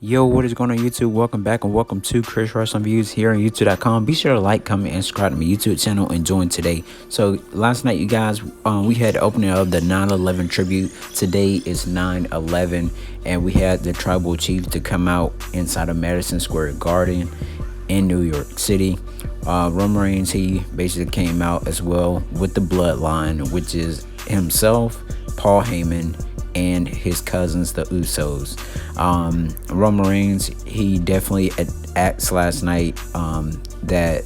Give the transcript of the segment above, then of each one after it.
Yo, what is going on YouTube? Welcome back and welcome to Khris Wrestling Views here on YouTube.com. Be sure to like, comment, and subscribe to my YouTube channel and join today. So last night, you guys, we had the opening of the 9/11 tribute. Today is 9/11, and we had the tribal chief to come out inside of Madison Square Garden in New York City. Roman Reigns, he basically came out as well with the bloodline, which is himself, Paul Heyman, and his cousins, the Usos. Roman Reigns, he definitely asked last night that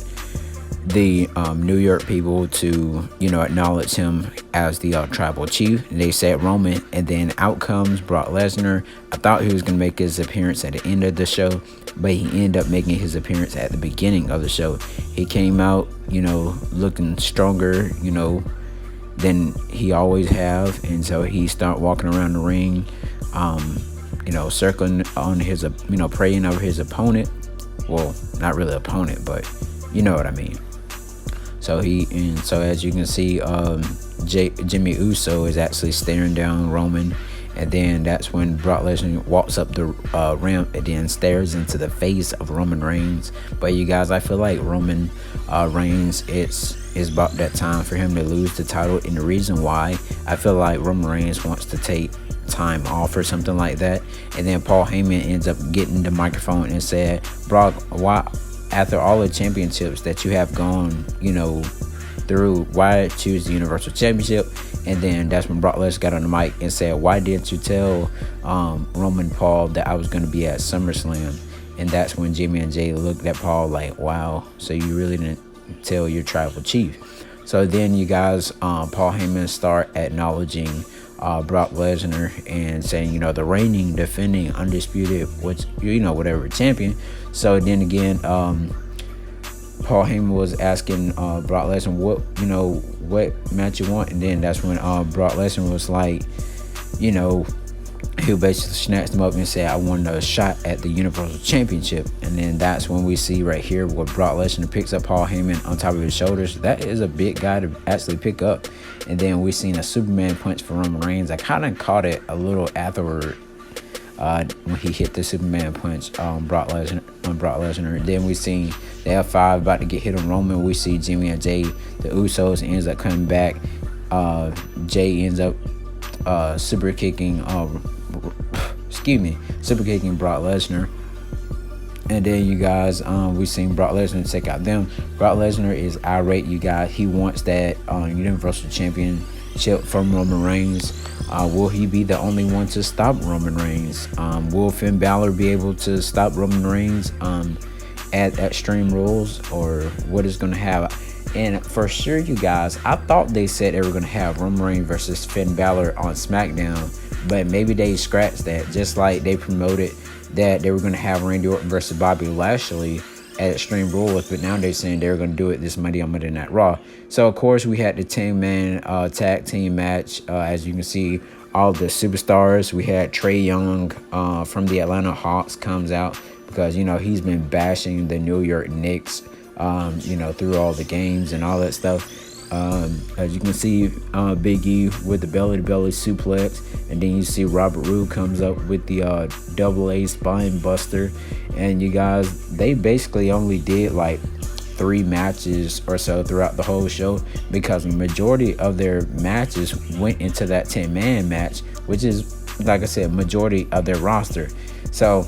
the New York people to, acknowledge him as the tribal chief. And they said Roman, and then out comes Brock Lesnar. I thought he was going to make his appearance at the end of the show, but he ended up making his appearance at the beginning of the show. He came out, looking stronger, than he always have, and so he started walking around the ring, circling on his, praying over his opponent. Well, not really opponent, but you know what I mean. So as you can see, Jimmy Uso is actually staring down Roman, and then that's when Brock Lesnar walks up the ramp and then stares into the face of Roman Reigns. But you guys, I feel like Roman Reigns, it's about that time for him to lose the title. And the reason why, I feel like Roman Reigns wants to take time off or something like that. And then Paul Heyman ends up getting the microphone and said, Brock, why, after all the championships that you have gone, through, why choose the Universal Championship? And then that's when Brock Lesnar got on the mic and said, why didn't you tell Roman Paul that I was going to be at SummerSlam? And that's when Jimmy and Jay looked at Paul like, wow, so you really didn't tell your tribal chief. So then you guys, Paul Heyman start acknowledging Brock Lesnar and saying, the reigning, defending, undisputed, whatever champion. So then again, Paul Heyman was asking Brock Lesnar what match you want, and then that's when Brock Lesnar was like, he basically snatched him up and said, I want a shot at the Universal Championship. And then that's when we see right here where Brock Lesnar picks up Paul Heyman on top of his shoulders. That is a big guy to actually pick up. And then we seen a Superman punch for Roman Reigns. I kind of caught it a little afterward when he hit the Superman punch on Brock Lesnar. And then we seen the F5 about to get hit on Roman. We see Jimmy and Jay, the Usos, ends up coming back. Jay ends up super kicking Brock Lesnar. And then you guys, we seen Brock Lesnar take out them. Brock Lesnar is irate, you guys. He wants that Universal Championship from Roman Reigns. Will he be the only one to stop Roman Reigns? Will Finn Balor be able to stop Roman Reigns at Extreme Rules, or what is going to happen? And for sure, you guys, I thought they said they were going to have Roman Reigns versus Finn Balor on Smackdown, but maybe they scratched that, just like they promoted that they were going to have Randy Orton versus Bobby Lashley at Extreme Rules, but now they're saying they're going to do it this Monday on Monday Night Raw. So, of course, we had the 10-man tag team match. As you can see, all the superstars. We had Trae Young from the Atlanta Hawks comes out because, he's been bashing the New York Knicks, through all the games and all that stuff. As you can see, Big E with the belly-to-belly suplex, and then you see Robert Roode comes up with the double A spine buster. And you guys, they basically only did like 3 matches or so throughout the whole show, because the majority of their matches went into that 10-man match, which is, like I said, majority of their roster. So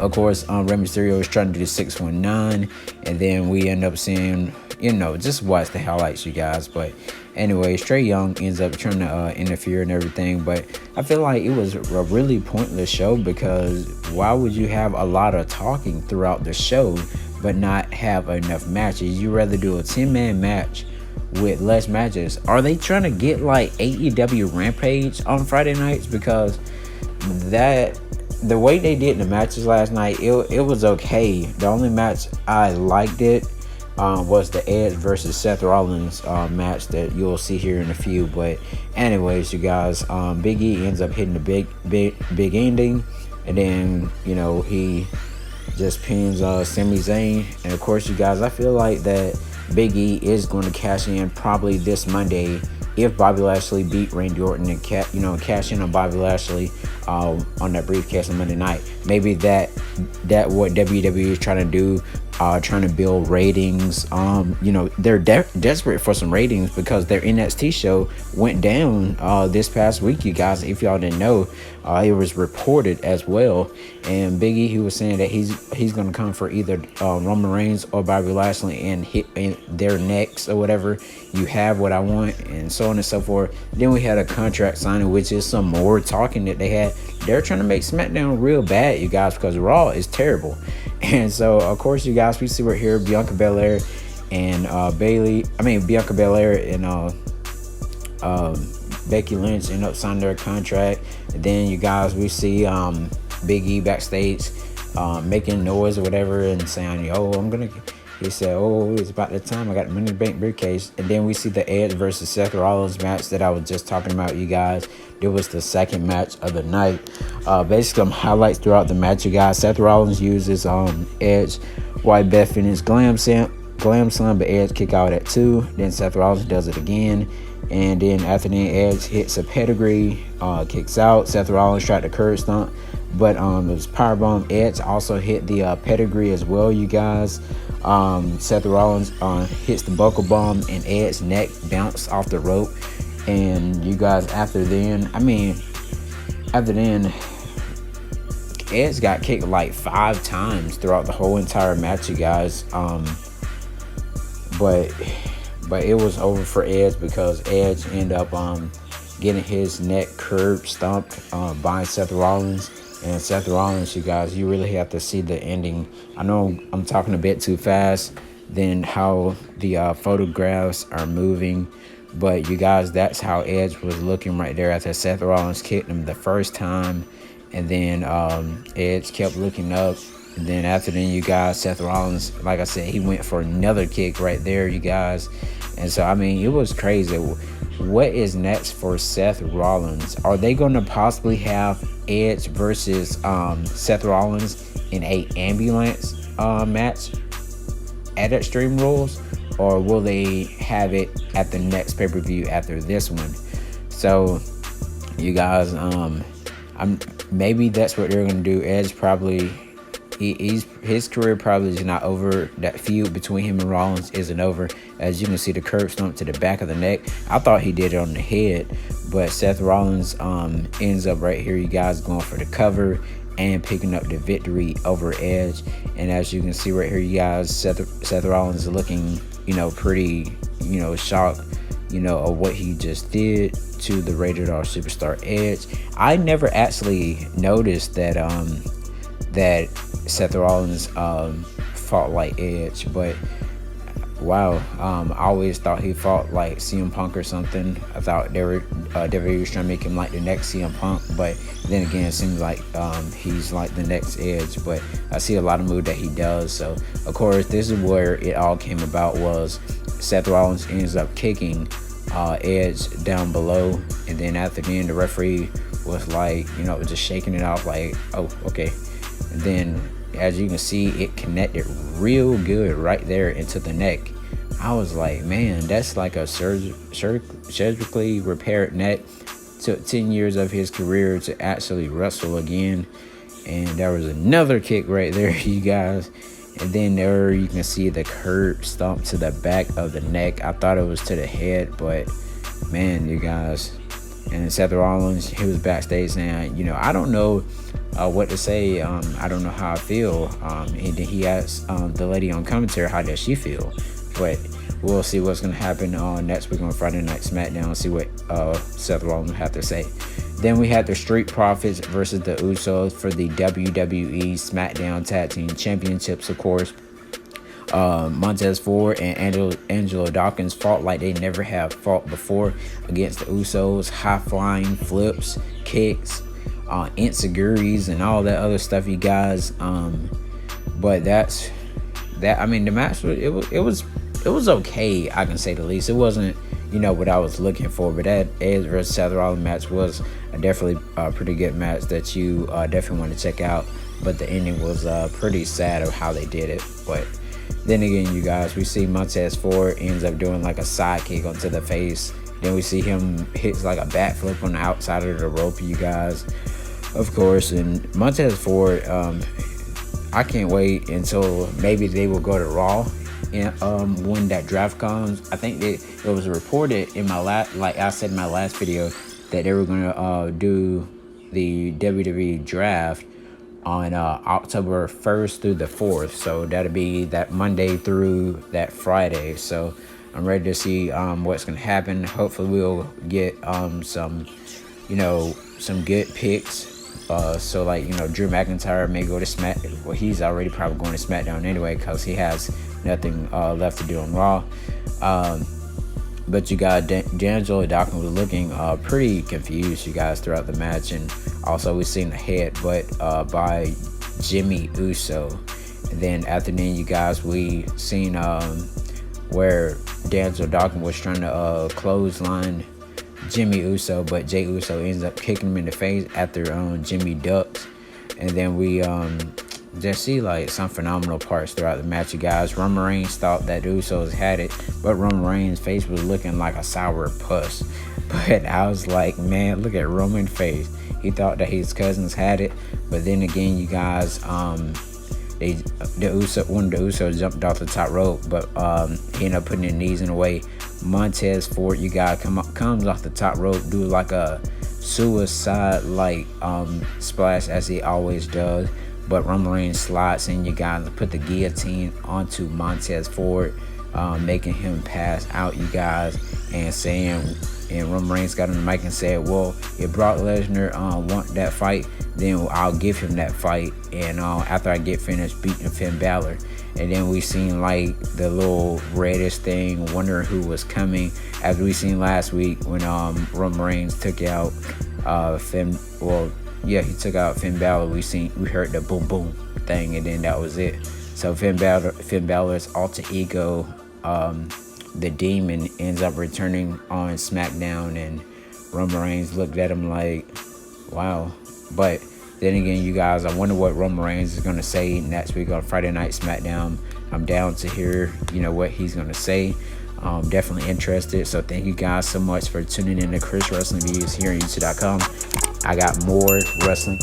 of course, Rey Mysterio is trying to do the 619, and then we end up seeing, just watch the highlights, you guys. But anyways, Trae Young ends up trying to interfere and everything. But I feel like it was a really pointless show, because why would you have a lot of talking throughout the show but not have enough matches? You rather do a 10-man match with less matches. Are they trying to get like AEW Rampage on Friday nights? Because the way they did the matches last night, it was okay. The only match I liked was the Edge versus Seth Rollins match that you'll see here in a few. But anyways, you guys, Big E ends up hitting the big ending, and then he just pins Sami Zayn. And of course, you guys, I feel like that Big E is going to cash in probably this Monday if Bobby Lashley beat Randy Orton and cash in on Bobby Lashley on that briefcase on Monday night. Maybe that what WWE is trying to do, trying to build ratings. They're desperate for some ratings because their NXT show went down this past week, you guys. If y'all didn't know, it was reported as well. And Big E, he was saying that he's going to come for either Roman Reigns or Bobby Lashley and hit in their necks or whatever. You have what I want, and so on and so forth. Then we had a contract signing, which is some more talking that they had. They're trying to make Smackdown real bad, you guys, because Raw is terrible. And so, of course, you guys, we see right here Bianca Belair and Bianca Belair and Becky Lynch end up signing their contract. And then, you guys, we see Big E backstage making noise or whatever and saying, he said, it's about that time. I got the Money in the Bank briefcase. And then we see the Edge versus Seth Rollins match that I was just talking about, you guys. It was the second match of the night. Basically, some highlights throughout the match, you guys. Seth Rollins uses Edge White Beth in his glam slam, but Edge kick out at 2. Then Seth Rollins does it again. And then after that, Edge hits a pedigree, kicks out. Seth Rollins tried to curb stomp, but it was powerbomb. Edge also hit the pedigree as well, you guys. Seth Rollins hits the buckle bomb and Edge's neck bounced off the rope. And you guys, after then, Edge got kicked like 5 times throughout the whole entire match, you guys. But it was over for Edge because Edge ended up getting his neck curb stomped by Seth Rollins. And Seth Rollins, you guys, you really have to see the ending. I know I'm talking a bit too fast than how the photographs are moving. But you guys, that's how Edge was looking right there after Seth Rollins kicked him the first time. And then Edge kept looking up. And then after then, you guys, Seth Rollins, like I said, he went for another kick right there, you guys. And so, it was crazy. What is next for Seth Rollins? Are they going to possibly have Edge versus Seth Rollins in a ambulance match at Extreme Rules? Or will they have it at the next pay-per-view after this one? So, you guys, maybe that's what they're going to do. Edge probably... His career probably is not over. That feud between him and Rollins isn't over. As you can see, the curb stomp to the back of the neck. I thought he did it on the head, but Seth Rollins ends up right here, you guys, going for the cover and picking up the victory over Edge. And as you can see right here, you guys, Seth Rollins is looking, pretty, shocked, of what he just did to the Rated R Superstar Edge. I never actually noticed that Seth Rollins fought like Edge, but wow, I always thought he fought like CM Punk or something. I thought WWE was trying to make him like the next CM Punk, but then again, it seems like he's like the next Edge. But I see a lot of moves that he does. So of course, this is where it all came about, was Seth Rollins ends up kicking Edge down below, and then after the end, the referee was like, just shaking it off, like, oh, okay. And then, as you can see, it connected real good right there into the neck. I was like, man, that's like a surgically repaired neck. Took 10 years of his career to actually wrestle again. And there was another kick right there, you guys. And then there you can see the curb stomp to the back of the neck. I thought it was to the head, but man, you guys. And Seth Rollins, he was backstage saying, I don't know what to say. I don't know how I feel. And then he asked the lady on commentary, how does she feel? But we'll see what's going to happen next week on Friday Night Smackdown. See what Seth Rollins have to say. Then we had the Street Profits versus the Usos for the WWE SmackDown Tag Team Championships, of course. Montez Ford and Angelo Dawkins fought like they never have fought before against the Usos. High flying flips, kicks, insecurities, and all that other stuff, you guys. But that's that. The match it was okay, I can say the least. It wasn't what I was looking for, but that Edge versus Seth Rollins match was definitely a pretty good match that you definitely want to check out. But the ending was pretty sad of how they did it. But Then again, you guys, we see Montez Ford ends up doing like a side kick onto the face. Then we see him hits like a backflip on the outside of the rope, you guys, of course. And Montez Ford, I can't wait until maybe they will go to Raw and when that draft comes. I think it was reported in my like I said in my last video, that they were gonna do the WWE draft on October 1st through the 4th. So that'll be that Monday through that Friday. So I'm ready to see what's gonna happen. Hopefully we'll get some good picks. So like, Drew McIntyre may go to well, he's already probably going to SmackDown anyway, because he has nothing left to do on Raw. But you got D'Angelo Dawkins was looking pretty confused, you guys, throughout the match. And also we seen a headbutt by Jimmy Uso. And then after then, you guys, we seen where D'Angelo Dawkins was trying to clothesline Jimmy Uso, but Jey Uso ends up kicking him in the face after Jimmy ducks. And then we just see like some phenomenal parts throughout the match, you guys. Roman Reigns thought that the Usos had it, but Roman Reigns' face was looking like a sour puss. But I was like, man, look at Roman's face. He thought that his cousins had it, but then again, you guys, one of the Usos jumped off the top rope, but he ended up putting his knees in the way. Montez Ford, you guys, comes off the top rope, do like a suicide like splash as he always does. But Roman Reigns slides in, you guys, to put the guillotine onto Montez Ford, making him pass out, you guys. And Roman Reigns got on the mic and said, well, if Brock Lesnar want that fight, then I'll give him that fight. And after I get finished beating Finn Balor. And then we seen like the little reddish thing, wondering who was coming. As we seen last week when Roman Reigns took out Finn. Well, yeah, he took out Finn Balor. We heard the boom boom thing, and then that was it. So Finn Balor's alter ego, the Demon, ends up returning on Smackdown, and Roman Reigns looked at him like, wow. But then again, you guys, I wonder what Roman Reigns is gonna say next week on Friday Night Smackdown. I'm down to hear, what he's gonna say. Definitely interested. So thank you guys so much for tuning in to Khris Wrestling Views here on YouTube.com. I got more wrestling